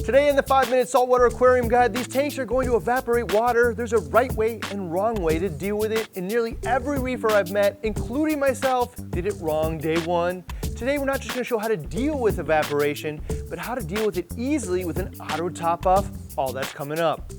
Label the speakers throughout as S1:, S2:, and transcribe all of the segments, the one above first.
S1: Today in the 5-minute saltwater aquarium guide, these tanks are going to evaporate water. There's a right way and wrong way to deal with it, and nearly every reefer I've met, including myself, did it wrong day one. Today we're not just going to show how to deal with evaporation, but how to deal with it easily with an auto top-off. All that's coming up.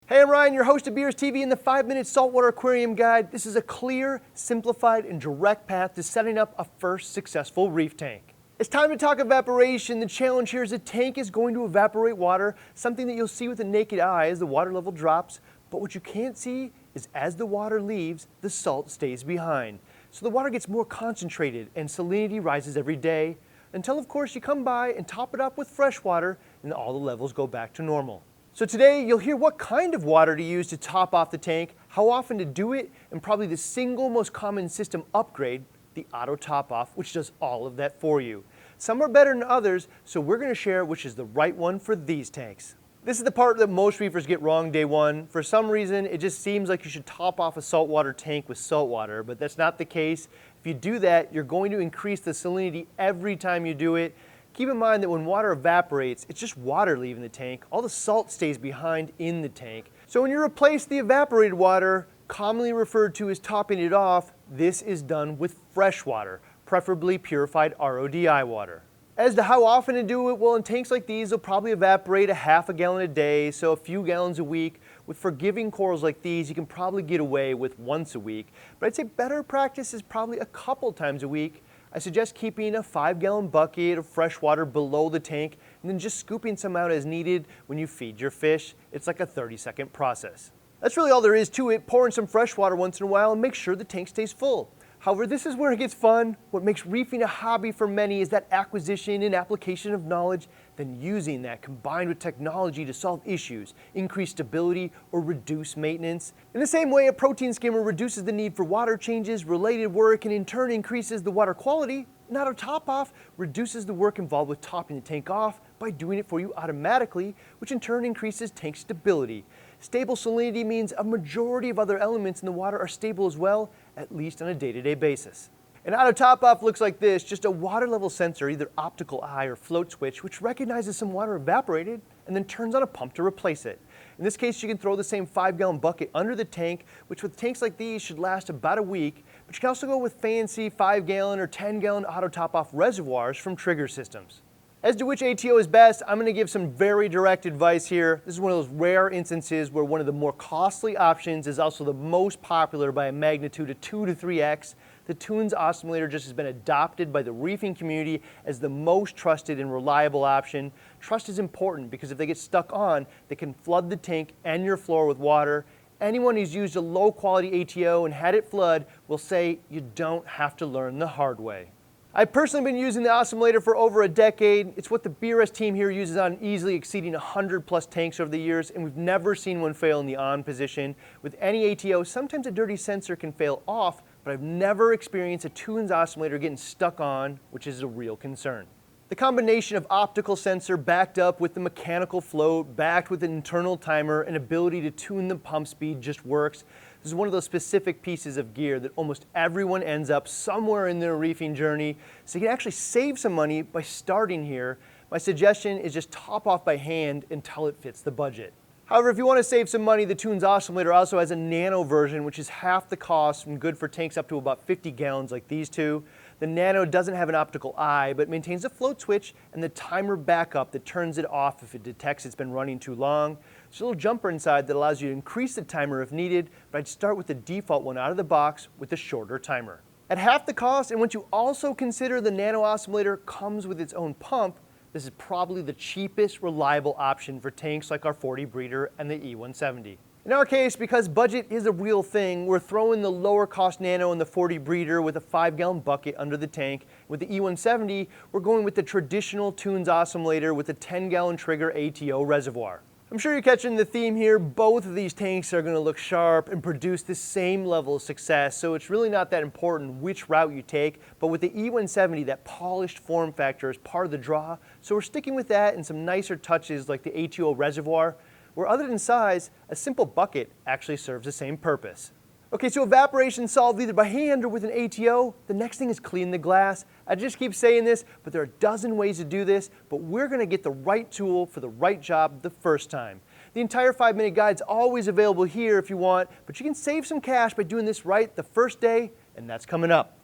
S1: Hey, I'm Ryan, your host of BRStv in the 5-minute saltwater aquarium guide. This is a clear, simplified, and direct path to setting up a first successful reef tank. It's time to talk evaporation. The challenge here is the tank is going to evaporate water, something that you'll see with the naked eye as the water level drops. But what you can't see is as the water leaves, the salt stays behind. So the water gets more concentrated and salinity rises every day until, of course, you come by and top it up with fresh water and all the levels go back to normal. So today you'll hear what kind of water to use to top off the tank, how often to do it, and probably the single most common system upgrade, the auto top off, which does all of that for you. Some are better than others, so we're going to share which is the right one for these tanks. This is the part that most reefers get wrong day one. For some reason, it just seems like you should top off a saltwater tank with salt water, but that's not the case. If you do that, you're going to increase the salinity every time you do it. Keep in mind that when water evaporates, it's just water leaving the tank. All the salt stays behind in the tank. So when you replace the evaporated water, commonly referred to as topping it off, this is done with fresh water, preferably purified RODI water. As to how often to do it, well, in tanks like these, they'll probably evaporate a half a gallon a day, so a few gallons a week. With forgiving corals like these, you can probably get away with once a week. But I'd say better practice is probably a couple times a week. I suggest keeping a 5-gallon bucket of fresh water below the tank and then just scooping some out as needed when you feed your fish. It's like a 30-second process. That's really all there is to it. Pour in some fresh water once in a while and make sure the tank stays full. However, this is where it gets fun. What makes reefing a hobby for many is that acquisition and application of knowledge, then using that combined with technology to solve issues, increase stability, or reduce maintenance. In the same way, a protein skimmer reduces the need for water changes, related work, and in turn increases the water quality. An auto top-off reduces the work involved with topping the tank off by doing it for you automatically, which in turn increases tank stability. Stable salinity means a majority of other elements in the water are stable as well, at least on a day-to-day basis. An auto top-off looks like this, just a water level sensor, either optical eye or float switch, which recognizes some water evaporated and then turns on a pump to replace it. In this case, you can throw the same 5-gallon bucket under the tank, which with tanks like these should last about a week, but you can also go with fancy 5-gallon or 10-gallon auto top-off reservoirs from Trigger Systems. As to which ATO is best, I'm going to give some very direct advice here. This is one of those rare instances where one of the more costly options is also the most popular by a magnitude of 2 to 3x. The Tunes oscillator just has been adopted by the reefing community as the most trusted and reliable option. Trust is important because if they get stuck on, they can flood the tank and your floor with water. Anyone who's used a low quality ATO and had it flood will say you don't have to learn the hard way. I've personally been using the oscillator for over a decade. It's what the BRS team here uses on easily exceeding 100 plus tanks over the years, and we've never seen one fail in the on position. With any ATO, sometimes a dirty sensor can fail off, but I've never experienced a Tunes oscillator getting stuck on, which is a real concern. The combination of optical sensor backed up with the mechanical float, backed with an internal timer, and ability to tune the pump speed just works. This is one of those specific pieces of gear that almost everyone ends up somewhere in their reefing journey, so you can actually save some money by starting here. My suggestion is just top off by hand until it fits the budget. However, if you want to save some money, the Tunes oscillator also has a nano version, which is half the cost and good for tanks up to about 50 gallons like these two. The nano doesn't have an optical eye, but maintains a float switch and the timer backup that turns it off if it detects it's been running too long. There's a little jumper inside that allows you to increase the timer if needed, but I'd start with the default one out of the box with a shorter timer. At half the cost, and once you also consider the nano oscillator comes with its own pump, this is probably the cheapest reliable option for tanks like our 40 breeder and the E170. In our case, because budget is a real thing, we're throwing the lower cost nano in the 40 breeder with a 5-gallon bucket under the tank. With the E170, we're going with the traditional Tunes oscillator with a 10-gallon Trigger ATO reservoir. I'm sure you're catching the theme here. Both of these tanks are going to look sharp and produce the same level of success, so it's really not that important which route you take, but with the E170, that polished form factor is part of the draw, so we're sticking with that and some nicer touches like the ATO reservoir, where other than size, a simple bucket actually serves the same purpose. Okay, so evaporation solved either by hand or with an ATO. The next thing is clean the glass. I just keep saying this, but there are a dozen ways to do this, but we're gonna get the right tool for the right job the first time. The entire 5-minute guide's always available here if you want, but you can save some cash by doing this right the first day, and that's coming up.